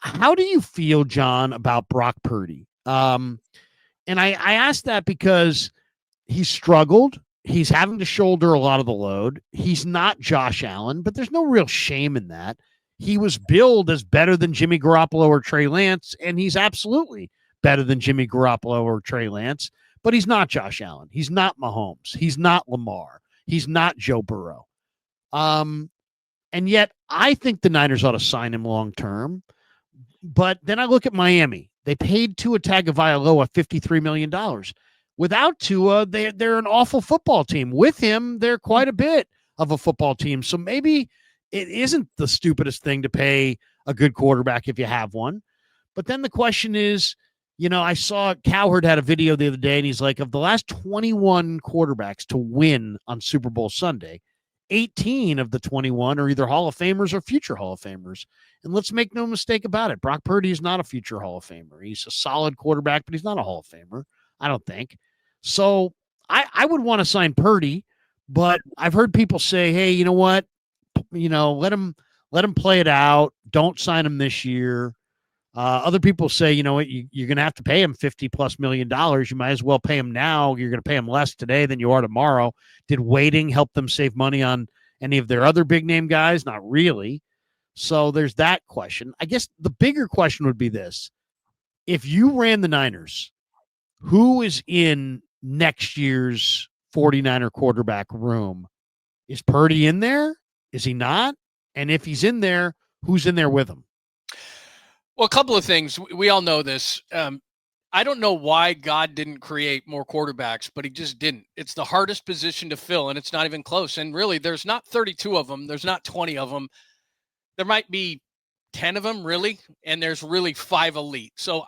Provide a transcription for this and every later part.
How do you feel, John, about Brock Purdy? And I asked that because he's struggled. He's having to shoulder a lot of the load. He's not Josh Allen, but there's no real shame in that. He was billed as better than Jimmy Garoppolo or Trey Lance, and he's absolutely better than Jimmy Garoppolo or Trey Lance, but he's not Josh Allen. He's not Mahomes. He's not Lamar. He's not Joe Burrow. Um, and yet I think the Niners ought to sign him long term. But then I look at Miami. They paid Tua Tagovailoa $53 million. Without Tua, they're an awful football team. With him, they're quite a bit of a football team. So maybe it isn't the stupidest thing to pay a good quarterback if you have one. But then the question is, I saw Cowherd had a video the other day, and he's like, of the last 21 quarterbacks to win on Super Bowl Sunday, 18 of the 21 are either Hall of Famers or future Hall of Famers. And let's make no mistake about it. Brock Purdy is not a future Hall of Famer. He's a solid quarterback, but he's not a Hall of Famer, I don't think. So I would want to sign Purdy, but I've heard people say, hey, you know what? Let him play it out. Don't sign him this year. Other people say, you know what, you're going to have to pay him $50+ million. You might as well pay him now. You're going to pay him less today than you are tomorrow. Did waiting help them save money on any of their other big name guys? Not really. So there's that question. I guess the bigger question would be this. If you ran the Niners, who is in next year's 49er quarterback room? Is Purdy in there? Is he not? And if he's in there, who's in there with him? Well, a couple of things. We all know this. I don't know why God didn't create more quarterbacks, but he just didn't. It's the hardest position to fill, and it's not even close. And really, there's not 32 of them. There's not 20 of them. There might be 10 of them, really, and there's really 5 elite. So,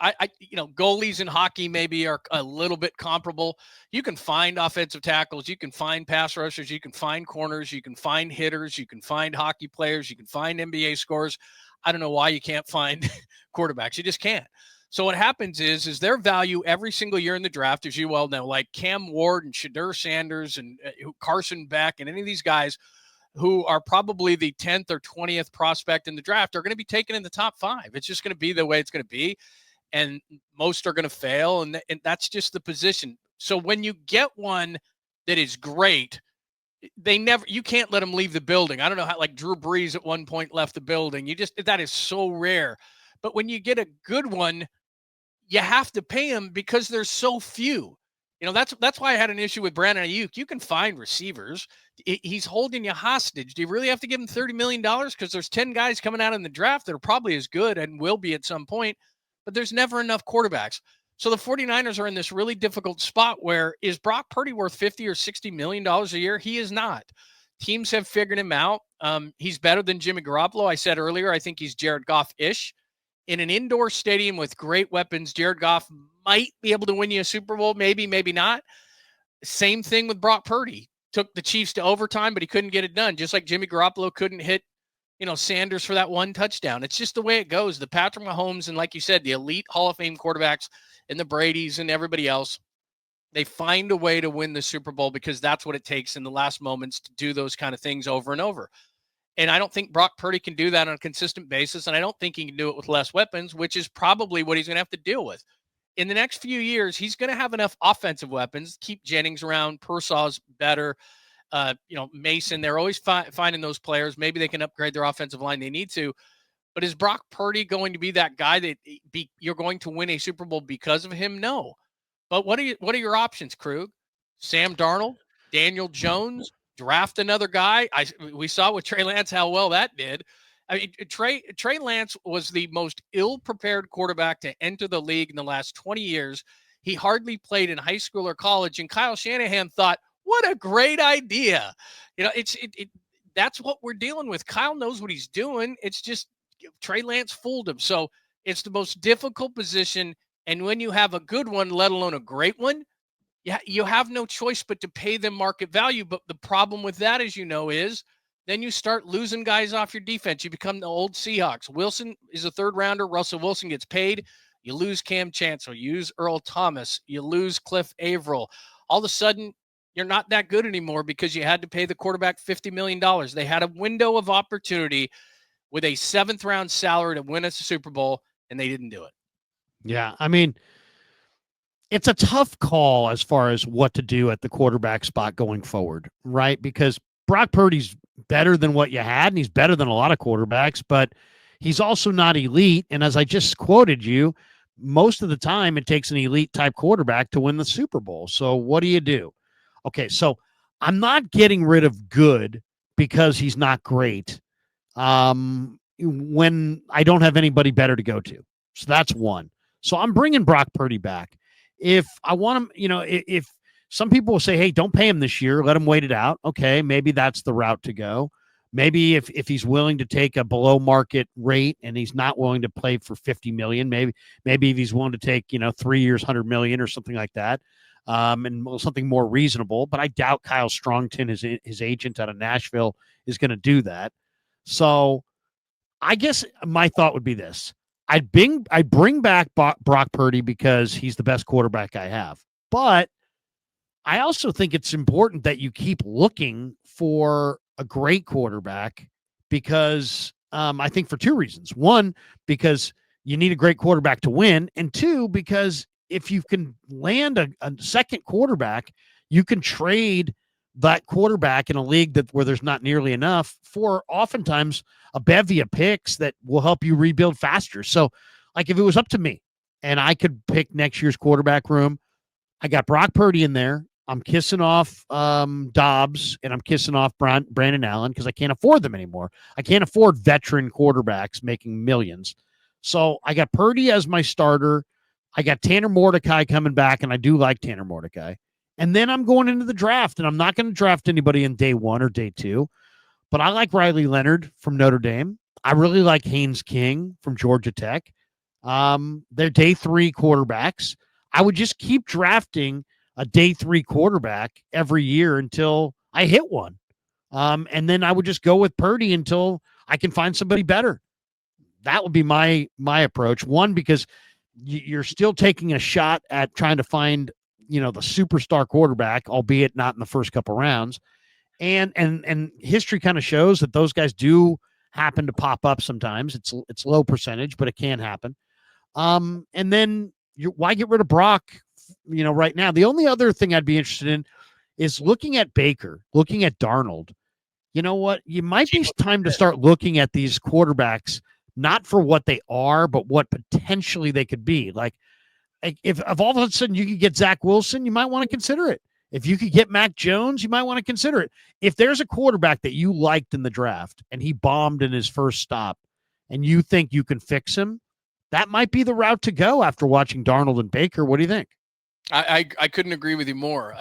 goalies in hockey maybe are a little bit comparable. You can find offensive tackles. You can find pass rushers. You can find corners. You can find hitters. You can find hockey players. You can find NBA scorers. I don't know why you can't find quarterbacks. You just can't. So what happens is their value every single year in the draft, as you well know, like Cam Ward and Shadur Sanders and Carson Beck and any of these guys who are probably the 10th or 20th prospect in the draft are going to be taken in the top 5. It's just going to be the way it's going to be. And most are going to fail. And that's just the position. So when you get one that is great, you can't let them leave the building. I don't know how, like Drew Brees at one point left the building. That is so rare. But when you get a good one, you have to pay them because there's so few. That's why I had an issue with Brandon Ayuk. You can find receivers. He's holding you hostage. Do you really have to give him $30 million? Because there's 10 guys coming out in the draft that are probably as good and will be at some point, but there's never enough quarterbacks. So the 49ers are in this really difficult spot where is Brock Purdy worth 50 or $60 million a year? He is not. Teams have figured him out. He's better than Jimmy Garoppolo. I said earlier, I think he's Jared Goff-ish. In an indoor stadium with great weapons, Jared Goff might be able to win you a Super Bowl. Maybe, maybe not. Same thing with Brock Purdy. Took the Chiefs to overtime, but he couldn't get it done. Just like Jimmy Garoppolo couldn't hit, Sanders for that one touchdown. It's just the way it goes. The Patrick Mahomes and, like you said, the elite Hall of Fame quarterbacks and the Bradys and everybody else, they find a way to win the Super Bowl because that's what it takes in the last moments to do those kind of things over and over. And I don't think Brock Purdy can do that on a consistent basis. And I don't think he can do it with less weapons, which is probably what he's going to have to deal with. In the next few years, he's going to have enough offensive weapons. Keep Jennings around. Persaw's better. Mason, they're always finding those players. Maybe they can upgrade their offensive line. They need to. But is Brock Purdy going to be that guy that you're going to win a Super Bowl because of him? No. But what are your options, Krug? Sam Darnold, Daniel Jones, draft another guy. We saw with Trey Lance how well that did. I mean, Trey Lance was the most ill-prepared quarterback to enter the league in the last 20 years. He hardly played in high school or college, and Kyle Shanahan thought, "What a great idea!" That's what we're dealing with. Kyle knows what he's doing. It's just Trey Lance fooled him. So it's the most difficult position, and when you have a good one, let alone a great one, you have no choice but to pay them market value. But the problem with that, as you know, is then you start losing guys off your defense. You become the old Seahawks. Wilson is a third rounder. Russell Wilson gets paid. You lose Cam Chancellor. You lose Earl Thomas. You lose Cliff Averill. All of a sudden, you're not that good anymore because you had to pay the quarterback $50 million. They had a window of opportunity with a 7th-round salary to win us a Super Bowl, and they didn't do it. Yeah, I mean, it's a tough call as far as what to do at the quarterback spot going forward, right? Because Brock Purdy's better than what you had, and he's better than a lot of quarterbacks, but he's also not elite. And as I just quoted you, most of the time it takes an elite type quarterback to win the Super Bowl. So what do you do? Okay, so I'm not getting rid of good because he's not great when I don't have anybody better to go to. So that's one. So I'm bringing Brock Purdy back. If I want him, if some people will say, hey, don't pay him this year, let him wait it out. Okay, maybe that's the route to go. Maybe if he's willing to take a below market rate and he's not willing to play for 50 million, maybe if he's willing to take 3 years, 100 million or something like that, and something more reasonable. But I doubt Kyle Strongton, his agent out of Nashville, is going to do that. So I guess my thought would be this. I bring back Brock Purdy because he's the best quarterback I have. But I also think it's important that you keep looking for a great quarterback because I think for two reasons. One, because you need a great quarterback to win. And two, because if you can land a second quarterback, you can trade that quarterback in a league where there's not nearly enough for oftentimes a bevy of picks that will help you rebuild faster. So, like if it was up to me and I could pick next year's quarterback room, I got Brock Purdy in there. I'm kissing off Dobbs and I'm kissing off Brandon Allen because I can't afford them anymore. I can't afford veteran quarterbacks making millions. So I got Purdy as my starter. I got Tanner Mordecai coming back, and I do like Tanner Mordecai. And then I'm going into the draft, and I'm not going to draft anybody in day 1 or day 2. But I like Riley Leonard from Notre Dame. I really like Haynes King from Georgia Tech. They're day 3 quarterbacks. I would just keep drafting a day 3 quarterback every year until I hit one. And then I would just go with Purdy until I can find somebody better. That would be my approach. One, because you're still taking a shot at trying to find, the superstar quarterback, albeit not in the first couple rounds. And history kind of shows that those guys do happen to pop up sometimes. It's low percentage, but it can happen. And then why get rid of Brock, right now? The only other thing I'd be interested in is looking at Baker, looking at Darnold. You know what? You might be time to start looking at these quarterbacks, not for what they are, but what potentially they could be. Like if all of a sudden you could get Zach Wilson, you might want to consider it. If you could get Mac Jones, you might want to consider it. If there's a quarterback that you liked in the draft and he bombed in his first stop and you think you can fix him, that might be the route to go after watching Darnold and Baker. What do you think? I couldn't agree with you more.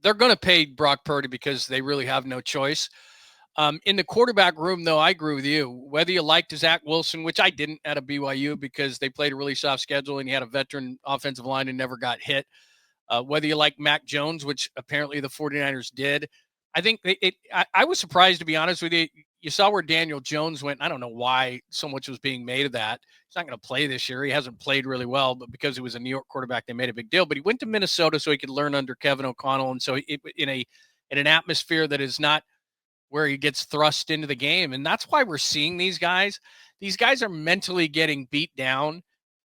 They're going to pay Brock Purdy because they really have no choice. In the quarterback room, though, I agree with you. Whether you liked Zach Wilson, which I didn't at a BYU because they played a really soft schedule and he had a veteran offensive line and never got hit. Whether you like Mac Jones, which apparently the 49ers did. I think I was surprised, to be honest with you. You saw where Daniel Jones went. I don't know why so much was being made of that. He's not going to play this year. He hasn't played really well, but because he was a New York quarterback, they made a big deal. But he went to Minnesota so he could learn under Kevin O'Connell. And so in an atmosphere that is not where he gets thrust into the game. And that's why we're seeing these guys. These guys are mentally getting beat down.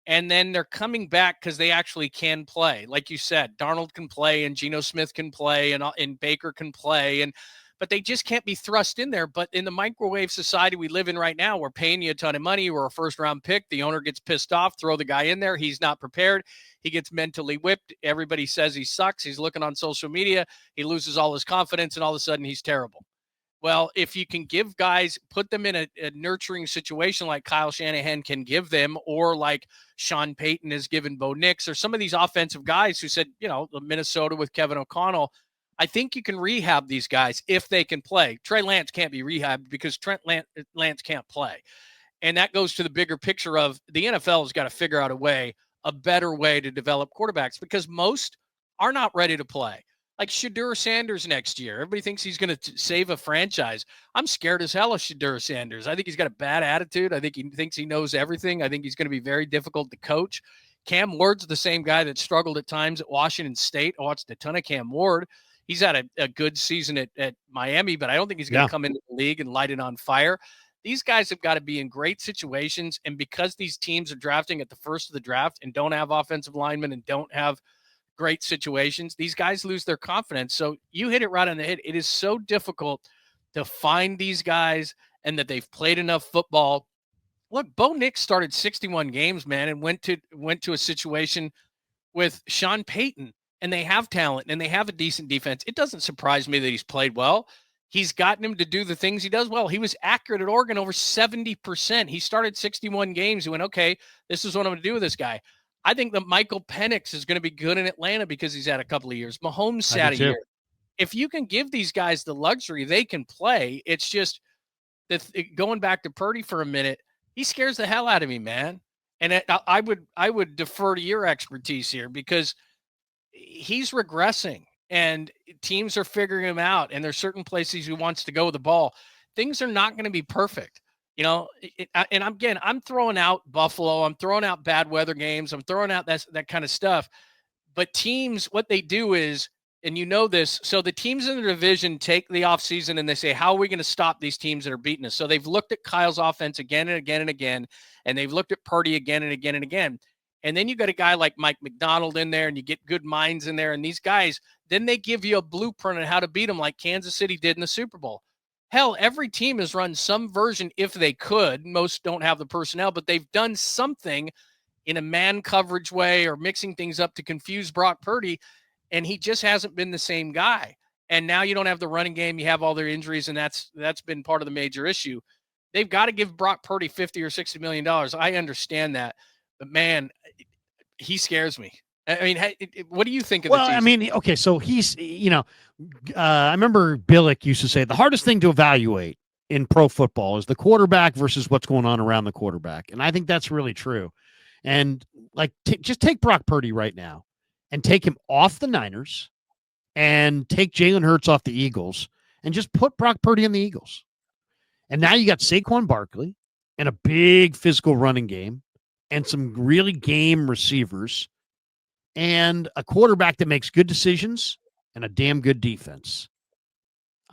And then they're coming back because they actually can play. Like you said, Darnold can play and Geno Smith can play and Baker can play. But they just can't be thrust in there. But in the microwave society we live in right now, we're paying you a ton of money. We're a first round pick. The owner gets pissed off, throw the guy in there. He's not prepared. He gets mentally whipped. Everybody says he sucks. He's looking on social media. He loses all his confidence and all of a sudden he's terrible. Well, if you can give guys, put them in a nurturing situation like Kyle Shanahan can give them, or like Sean Payton has given Bo Nix, or some of these offensive guys who said, Minnesota with Kevin O'Connell, I think you can rehab these guys if they can play. Trey Lance can't be rehabbed because Lance can't play. And that goes to the bigger picture of the NFL has got to figure out a better way to develop quarterbacks because most are not ready to play. Like Shedeur Sanders next year. Everybody thinks he's going to save a franchise. I'm scared as hell of Shedeur Sanders. I think he's got a bad attitude. I think he thinks he knows everything. I think he's going to be very difficult to coach. Cam Ward's the same guy that struggled at times at Washington State. I watched a ton of Cam Ward. He's had a good season at Miami, but I don't think he's going to come into the league and light it on fire. These guys have got to be in great situations. And because these teams are drafting at the first of the draft and don't have offensive linemen and don't have great situations, these guys lose their confidence. So you hit it right on the head. It is so difficult to find these guys and that they've played enough football. Look, Bo Nix started 61 games, man, and went to a situation with Sean Payton, and they have talent and they have a decent defense. It doesn't surprise me that he's played well. He's gotten him to do the things he does well. He was accurate at Oregon over 70%. He started 61 games. He went, okay, this is what I'm going to do with this guy. I think that Michael Penix is going to be good in Atlanta because he's had a couple of years. Mahomes sat a year. If you can give these guys the luxury, they can play. It's just that going back to Purdy for a minute, he scares the hell out of me, man. And I would defer to your expertise here because he's regressing and teams are figuring him out. And there's certain places he wants to go with the ball. Things are not going to be perfect, and I'm throwing out Buffalo. I'm throwing out bad weather games. I'm throwing out that kind of stuff. But teams, what they do is, and you know this, so the teams in the division take the offseason and they say, how are we going to stop these teams that are beating us? So they've looked at Kyle's offense again and again and again, and they've looked at Purdy again and again and again. And then you got a guy like Mike McDonald in there, and you get good minds in there. And these guys, then they give you a blueprint on how to beat them like Kansas City did in the Super Bowl. Hell, every team has run some version if they could. Most don't have the personnel, but they've done something in a man coverage way or mixing things up to confuse Brock Purdy. And he just hasn't been the same guy. And now you don't have the running game. You have all their injuries, and that's been part of the major issue. They've got to give Brock Purdy $50 or $60 million. I understand that. But, man, he scares me. I mean, what do you think of the season? I mean, okay, so he's, I remember Billick used to say the hardest thing to evaluate in pro football is the quarterback versus what's going on around the quarterback. And I think that's really true. And, just take Brock Purdy right now and take him off the Niners and take Jalen Hurts off the Eagles and just put Brock Purdy on the Eagles. And now you got Saquon Barkley and a big physical running game and some really game receivers and a quarterback that makes good decisions and a damn good defense.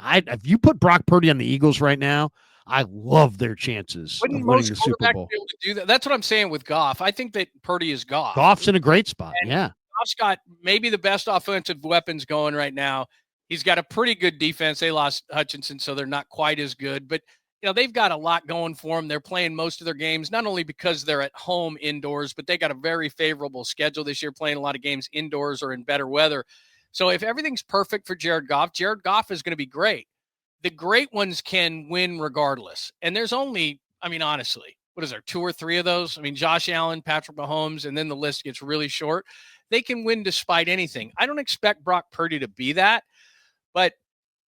If you put Brock Purdy on the Eagles right now, I love their chances of winning the Super Bowl. Be able to do that? That's what I'm saying with Goff. I think that Purdy is Goff. Goff's in a great spot. And yeah. Goff's got maybe the best offensive weapons going right now. He's got a pretty good defense. They lost Hutchinson, so they're not quite as good. But, they've got a lot going for them. They're playing most of their games, not only because they're at home indoors, but they got a very favorable schedule this year, playing a lot of games indoors or in better weather. So if everything's perfect for Jared Goff is going to be great. The great ones can win regardless. And there's only, honestly, what is there, 2 or 3 of those? Josh Allen, Patrick Mahomes, and then the list gets really short. They can win despite anything. I don't expect Brock Purdy to be that, but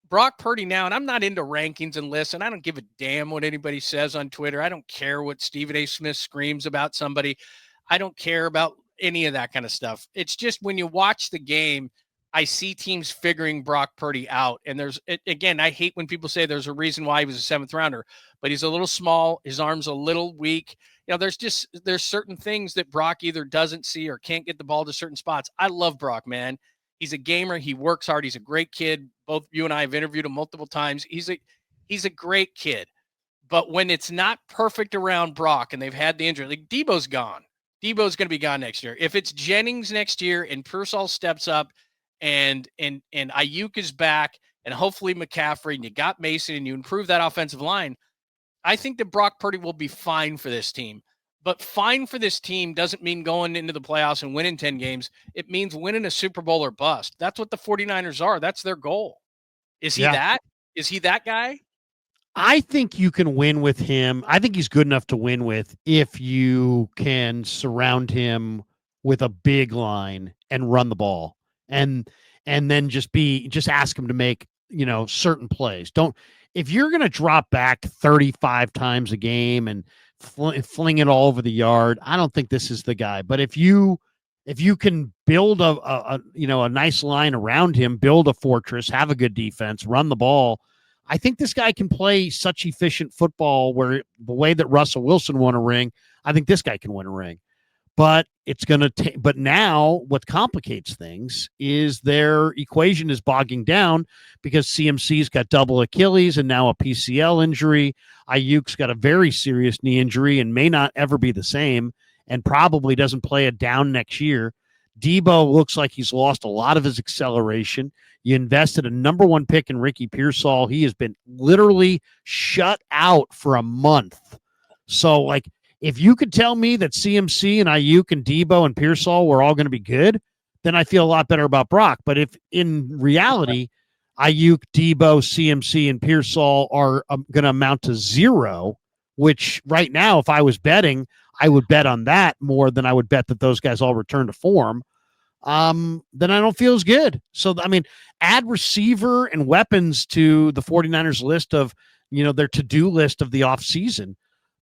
Brock Purdy now, and I'm not into rankings and lists, and I don't give a damn what anybody says on Twitter. I don't care what Stephen A. Smith screams about somebody. I don't care about any of that kind of stuff. It's just when you watch the game, I see teams figuring Brock Purdy out. And I hate when people say there's a reason why he was a 7th rounder, but he's a little small. His arm's a little weak. There's certain things that Brock either doesn't see or can't get the ball to certain spots. I love Brock, man. He's a gamer. He works hard. He's a great kid. Both you and I have interviewed him multiple times. He's a great kid. But when it's not perfect around Brock and they've had the injury, like Debo's gone. Debo's going to be gone next year. If it's Jennings next year and Pearsall steps up and Ayuk is back and hopefully McCaffrey and you got Mason and you improve that offensive line, I think that Brock Purdy will be fine for this team. But fine for this team doesn't mean going into the playoffs and winning 10 games. It means winning a Super Bowl or bust. That's what the 49ers are. That's their goal. Is he that? Is he that guy? I think you can win with him. I think he's good enough to win with if you can surround him with a big line and run the ball and then just ask him to make, certain plays. If you're going to drop back 35 times a game and fling it all over the yard, I don't think this is the guy. But if you can build a nice line around him, build a fortress, have a good defense, run the ball, I think this guy can play such efficient football where the way that Russell Wilson won a ring, I think this guy can win a ring. but it's going to take. But now, what complicates things is their equation is bogging down because CMC's got double Achilles and now a PCL injury. Ayuk's got a very serious knee injury and may not ever be the same, and probably doesn't play it down next year. Debo looks like he's lost a lot of his acceleration. You invested a number 1 pick in Ricky Pearsall. He has been literally shut out for a month. So, like, if you could tell me that CMC and Ayuk and Debo and Pearsall were all going to be good, then I feel a lot better about Brock. But if in reality, Ayuk, Debo, CMC, and Pearsall are going to amount to 0, which right now, if I was betting, I would bet on that more than I would bet that those guys all return to form. Then I don't feel as good. So, I mean, add receiver and weapons to the 49ers list of, their to-do list of the offseason.